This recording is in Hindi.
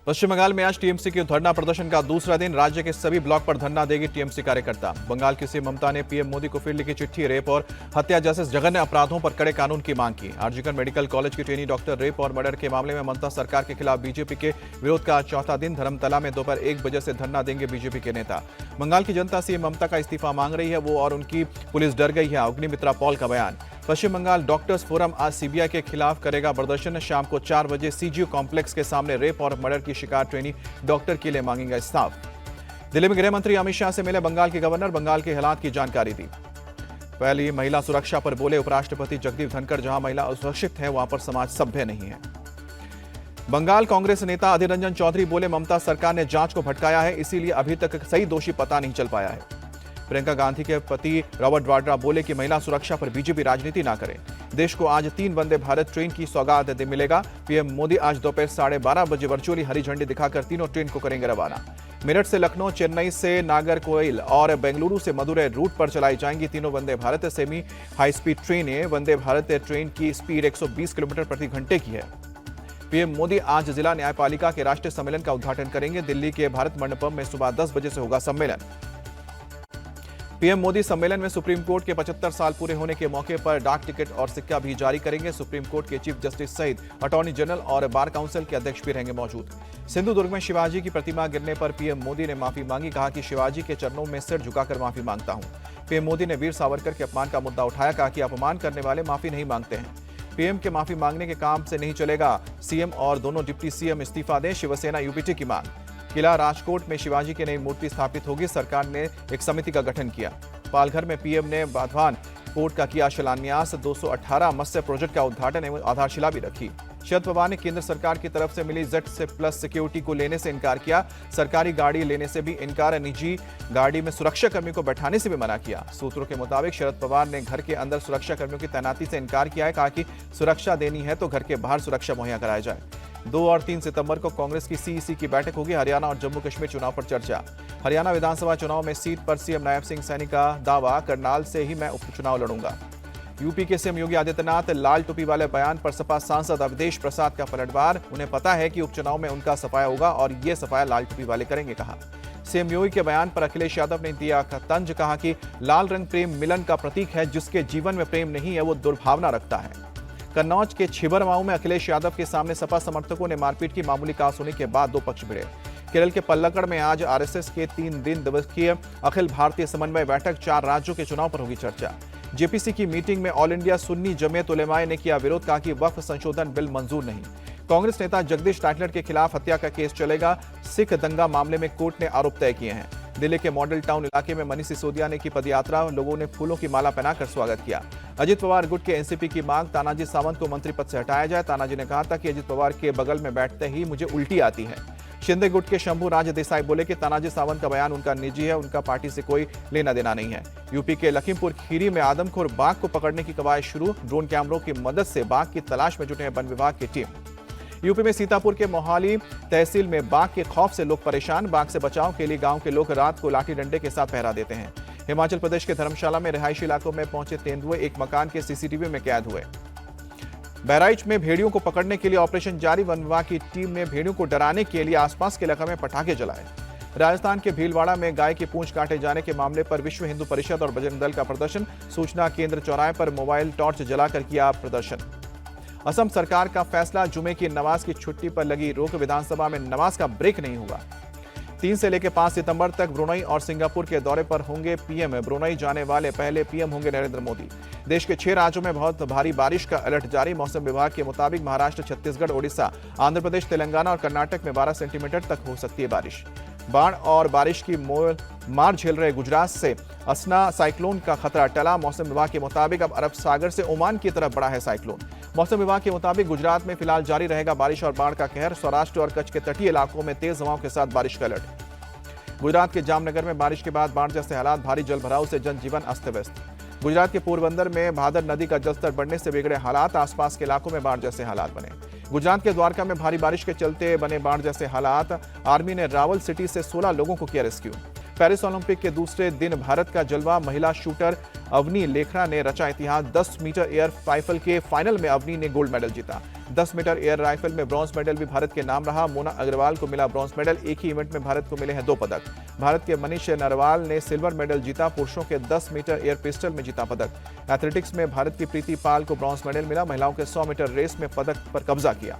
पश्चिम बंगाल में आज टीएमसी के धरना प्रदर्शन का दूसरा दिन। राज्य के सभी ब्लॉक पर धरना देगी टीएमसी कार्यकर्ता। बंगाल की सीएम ममता ने पीएम मोदी को फिर लिखी चिट्ठी। रेप और हत्या जैसे जघन्य अपराधों पर कड़े कानून की मांग की। आरजीकर मेडिकल कॉलेज की ट्रेनी डॉक्टर रेप और मर्डर के मामले में ममता सरकार के खिलाफ बीजेपी के विरोध का चौथा दिन। धर्मतला में दोपहर 1 बजे से धरना देंगे बीजेपी के नेता। बंगाल की जनता सीएम ममता का इस्तीफा मांग रही है, वो और उनकी पुलिस डर गई है। अग्निमित्रा पॉल का बयान। पश्चिम बंगाल डॉक्टर्स फोरम आज सीबीआई के खिलाफ करेगा प्रदर्शन। शाम को 4 बजे सीजीयू कॉम्प्लेक्स के सामने रेप और मर्डर की शिकार ट्रेनी डॉक्टर के लिए मांगेंगे इस्तीफा। दिल्ली में गृह मंत्री अमित शाह से मिले बंगाल के गवर्नर। बंगाल के हालात की जानकारी दी। पहली महिला सुरक्षा पर बोले उपराष्ट्रपति जगदीप धनखड़। जहां महिला असुरक्षित है वहां पर समाज सभ्य नहीं है। बंगाल कांग्रेस नेता अधीर रंजन चौधरी बोले ममता सरकार ने जांच को भटकाया है, इसीलिए अभी तक सही दोषी पता नहीं चल पाया है। प्रियंका गांधी के पति रॉबर्ट वाड्रा बोले कि महिला सुरक्षा पर बीजेपी राजनीति ना करे। देश को आज 3 वंदे भारत ट्रेन की सौगात मिलेगा। पीएम मोदी आज दोपहर 12:30 बजे वर्चुअली हरी झंडी दिखाकर तीनों ट्रेन को करेंगे रवाना। मेरठ से लखनऊ, चेन्नई से नागरकोइल और बेंगलुरु से मदुरै रूट पर चलाई जाएंगी तीनों Vande Bharat semi high speed ट्रेनें। वंदे भारत ट्रेन की स्पीड 120 किलोमीटर प्रति घंटे की है। पीएम मोदी आज जिला न्यायपालिका के राष्ट्रीय सम्मेलन का उद्घाटन करेंगे। दिल्ली के भारत मंडपम में सुबह 10 बजे से होगा सम्मेलन। पीएम मोदी सम्मेलन में सुप्रीम कोर्ट के 75 साल पूरे होने के मौके पर डाक टिकट और सिक्का भी जारी करेंगे। सुप्रीम कोर्ट के चीफ जस्टिस सहित अटॉर्नी जनरल और बार काउंसिल के अध्यक्ष भी रहेंगे मौजूद। सिंधुदुर्ग में शिवाजी की प्रतिमा गिरने पर पीएम मोदी ने माफी मांगी। कहा कि शिवाजी के चरणों में सिर झुकाकर माफी मांगता हूं। पीएम मोदी ने वीर सावरकर के अपमान का मुद्दा उठाया। कहा कि अपमान करने वाले माफी नहीं मांगते हैं। पीएम के माफी मांगने के काम से नहीं चलेगा। सीएम और दोनों डिप्टी सीएम इस्तीफा दें, शिवसेना यूपीटी की मांग। किला राजकोट में शिवाजी की नई मूर्ति स्थापित होगी। सरकार ने एक समिति का गठन किया। पालघर में पीएम ने बाधवान पोर्ट का किया शिलान्यास। 218 मत्स्य प्रोजेक्ट का उद्घाटन एवं आधारशिला भी रखी। शरद पवार ने केंद्र सरकार की तरफ से मिली जेड से प्लस सिक्योरिटी को लेने से इनकार किया। सरकारी गाड़ी लेने से भी इनकार। निजी गाड़ी में सुरक्षा कर्मियों को बैठाने से भी मना किया। सूत्रों के मुताबिक शरद पवार ने घर के अंदर सुरक्षा कर्मियों की तैनाती से इनकार किया है। कहा कि सुरक्षा देनी है तो घर के बाहर सुरक्षा मुहैया कराया जाए। 2 और 3 सितंबर को कांग्रेस की सीईसी की बैठक होगी। हरियाणा और जम्मू कश्मीर चुनाव पर चर्चा। हरियाणा विधानसभा चुनाव में सीट पर सीएम नायब सिंह सैनी का दावा। करनाल से ही मैं उपचुनाव लड़ूंगा। यूपी के सीएम योगी आदित्यनाथ लाल टोपी वाले बयान पर सपा सांसद अवधेश प्रसाद का पलटवार। उन्हें पता है कि उपचुनाव में उनका सफाया होगा और ये सफाया लाल टोपी वाले करेंगे, कहा। सीएम योगी के बयान पर अखिलेश यादव ने दिया तंज। कहा कि लाल रंग प्रेम मिलन का प्रतीक है। जिसके जीवन में प्रेम नहीं है वो दुर्भावना रखता है। कन्नौज के छिबरमाऊ में अखिलेश यादव के सामने सपा समर्थकों ने मारपीट की। मामूली कहासुनी के बाद 2 पक्ष भिड़े। केरल के पल्लकड़ में आज आरएसएस के 3 दिन दिवसीय अखिल भारतीय समन्वय बैठक। 4 राज्यों के चुनाव पर होगी चर्चा। जेपीसी की मीटिंग में ऑल इंडिया सुन्नी जमीयत उलेमाए ने किया विरोध। कहा कि वक्फ संशोधन बिल मंजूर नहीं। कांग्रेस नेता जगदीश टाइटलर के खिलाफ हत्या का केस चलेगा। सिख दंगा मामले में कोर्ट ने आरोप तय किए हैं। दिल्ली के मॉडल टाउन इलाके में मनीष सिसोदिया ने की पदयात्रा। लोगों ने फूलों की माला पहनाकर स्वागत किया। अजित पवार गुट के एनसीपी की मांग। तानाजी सावंत को मंत्री पद से हटाया जाए। तानाजी ने कहा था कि अजित पवार के बगल में बैठते ही मुझे उल्टी आती है। शिंदे गुट के शंभू राज देसाई बोले कि तानाजी सावंत का बयान उनका निजी है, उनका पार्टी से कोई लेना देना नहीं है। यूपी के लखीमपुर खीरी में आदमखोर बाघ को पकड़ने की कवायद शुरू। ड्रोन कैमरों की मदद से बाघ की तलाश में जुटे हैं वन विभाग की टीम। यूपी में सीतापुर के मोहाली तहसील में बाघ के खौफ से लोग परेशान। बाघ से बचाव के लिए गांव के लोग रात को लाठी डंडे के साथ पहरा देते हैं। हिमाचल प्रदेश के धर्मशाला में रिहायशी इलाकों में पहुंचे तेंदुए एक मकान के सीसीटीवी में कैद हुए। बहराइच में भेड़ियों को पकड़ने के लिए ऑपरेशन जारी। वन विभाग की टीम ने भेड़ियों को डराने के लिए आसपास के इलाके में पटाखे जलाए। राजस्थान के भीलवाड़ा में गाय की पूंछ काटे जाने के मामले पर विश्व हिंदू परिषद और बजरंग दल का प्रदर्शन। सूचना केंद्र चौराहे पर मोबाइल टॉर्च जलाकर किया प्रदर्शन। असम सरकार का फैसला। जुमे की नमाज की छुट्टी पर लगी रोक। विधानसभा में नमाज का ब्रेक नहीं होगा। 3 से लेकर 5 सितंबर तक ब्रुनई और सिंगापुर के दौरे पर होंगे पीएम। ब्रुनई जाने वाले पहले पीएम होंगे नरेंद्र मोदी। देश के 6 राज्यों में बहुत भारी बारिश का अलर्ट जारी। मौसम विभाग के मुताबिक महाराष्ट्र, छत्तीसगढ़, ओडिशा, आंध्र प्रदेश, तेलंगाना और कर्नाटक में 12 सेंटीमीटर तक हो सकती है बारिश। बाढ़ और बारिश की मार झेल रहे गुजरात से असना साइक्लोन का खतरा टला। मौसम विभाग के मुताबिक अब अरब सागर से ओमान की तरफ बढ़ा है साइक्लोन। मौसम विभाग के मुताबिक गुजरात में फिलहाल जारी रहेगा बारिश और बाढ़ का कहर। सौराष्ट्र और कच्छ के तटीय इलाकों में तेज हवाओं के साथ बारिश का अलर्ट। गुजरात के जामनगर में बारिश के बाद बाढ़ जैसे हालात। भारी जल भराव से जनजीवन अस्त व्यस्त। गुजरात के पोरबंदर में भादर नदी का जलस्तर बढ़ने से बिगड़े हालात। आसपास के इलाकों में बाढ़ जैसे हालात बने। गुजरात के द्वारका में भारी बारिश के चलते बने बाढ़ जैसे हालात। आर्मी ने रावल सिटी से 16 लोगों को किया रेस्क्यू। पेरिस ओलंपिक के दूसरे दिन भारत का जलवा। महिला शूटर अवनी लेखरा ने रचा इतिहास। 10 मीटर एयर राइफल के फाइनल में अवनी ने गोल्ड मेडल जीता। 10 मीटर एयर राइफल में ब्रॉन्ज मेडल भी भारत के नाम रहा। मोना अग्रवाल को मिला ब्रॉन्ज मेडल। एक ही इवेंट में भारत को मिले हैं 2 पदक। भारत के मनीष नरवाल ने सिल्वर मेडल जीता। पुरुषों के 10 मीटर एयर पिस्टल में जीता पदक। एथलेटिक्स में भारत की प्रीति पाल को ब्रॉन्ज मेडल मिला। महिलाओं के 100 मीटर रेस में पदक पर कब्जा किया।